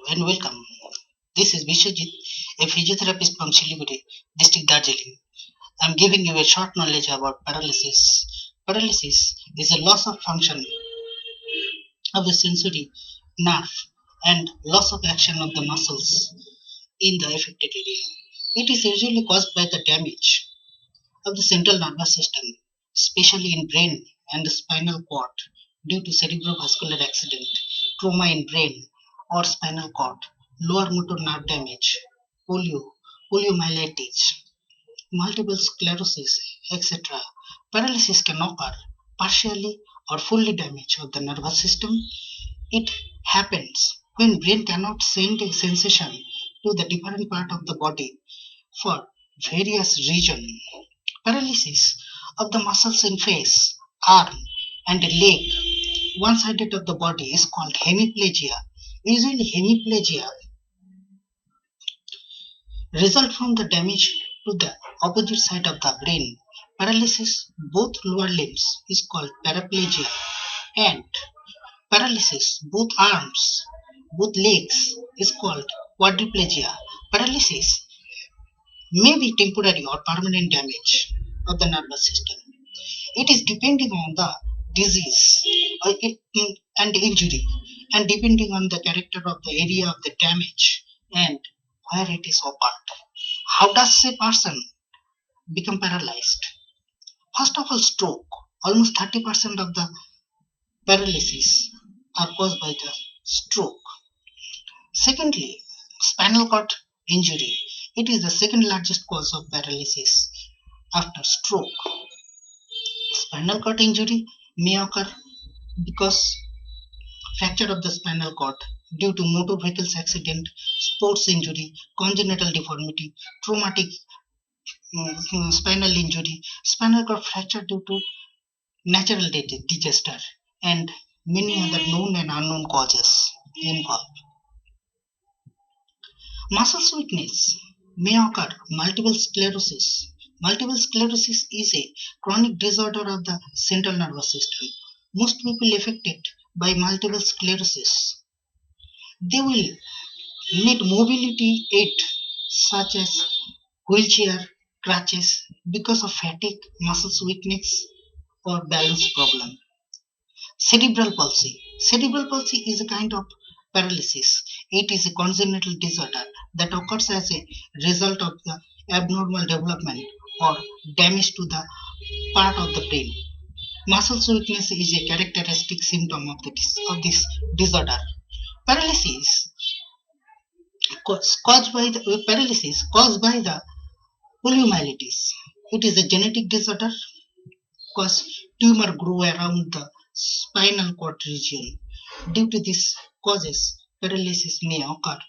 and welcome. This is Vishwajit, a physiotherapist from Siliguri, District Darjeeling. I am giving you a short knowledge about paralysis. Paralysis is a loss of function of the sensory nerve and loss of action of the muscles in the affected area. It is usually caused by the damage of the central nervous system, especially in brain and the spinal cord due to cerebrovascular accident, trauma in brain or spinal cord, lower motor nerve damage, polio, poliomyelitis, multiple sclerosis, etc. Paralysis can occur partially or fully damage of the nervous system. It happens when brain cannot send a sensation to the different part of the body for various reasons. Paralysis of the muscles in face, arm, and leg, one sided of the body, is called hemiplegia. Usually, hemiplegia result from the damage to the opposite side of the brain. Paralysis both lower limbs is called paraplegia, and paralysis both arms, both legs is called quadriplegia. Paralysis may be temporary or permanent damage of the nervous system. It is depending on the disease and injury, and depending on the character of the area of the damage and where it is occurred. How does a person become paralyzed? First of all, stroke. Almost 30% of the paralysis are caused by the stroke. Secondly, spinal cord injury. It is the second largest cause of paralysis after stroke. Spinal cord injury may occur because fracture of the spinal cord due to motor vehicles accident, sports injury, congenital deformity, traumatic spinal injury, spinal cord fracture due to natural disaster, and many other known and unknown causes involved. Muscle weakness may occur. Multiple sclerosis. Multiple sclerosis is a chronic disorder of the central nervous system. Most people affected by multiple sclerosis, they will need mobility aid such as wheelchair, crutches because of fatigue, muscles weakness, or balance problem. Cerebral palsy. Cerebral palsy is a kind of paralysis. It is a congenital disorder that occurs as a result of the abnormal development or damage to the part of the brain. Muscle weakness is a characteristic symptom of this disorder. Paralysis caused by the poliomyelitis. It is a genetic disorder because tumor grow around the spinal cord region. Due to this causes, paralysis may occur.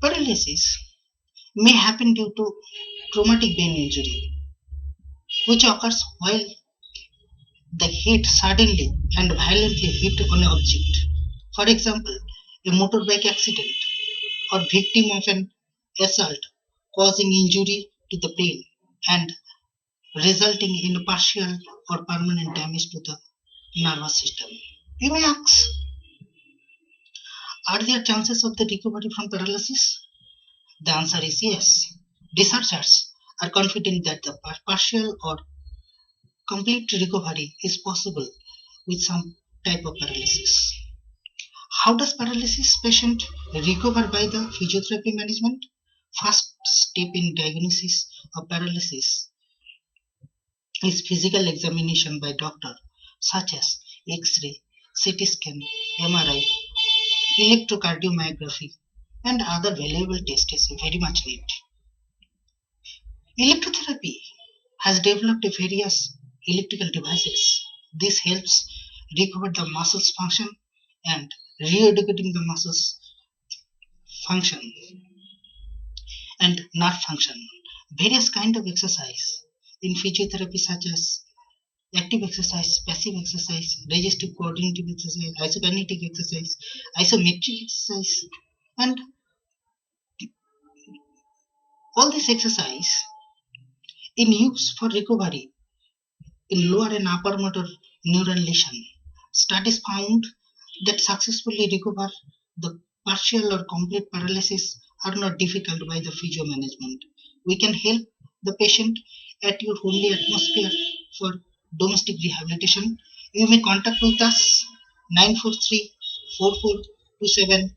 Paralysis may happen due to traumatic brain injury, which occurs while the head suddenly and violently hit on an object. For example, a motorbike accident or victim of an assault causing injury to the brain and resulting in partial or permanent damage to the nervous system. You may ask, are there chances of the recovery from paralysis? The answer is yes. Researchers are confident that the partial or complete recovery is possible with some type of paralysis. How does paralysis patient recover by the physiotherapy management? First step in diagnosis of paralysis is physical examination by doctor such as X-ray, CT scan, MRI, electrocardiography, and other valuable tests is very much needed. Electrotherapy has developed various electrical devices. This helps recover the muscles function and re-educating the muscles function and nerve function. Various kind of exercise in physiotherapy such as active exercise, passive exercise, resistive coordinative exercise, isokinetic exercise, isometric exercise, and all this exercise in use for recovery in lower and upper motor neuron lesion. Studies found that successfully recover the partial or complete paralysis are not difficult by the physio management. We can help the patient at your homely atmosphere for domestic rehabilitation. You may contact with us 943 4427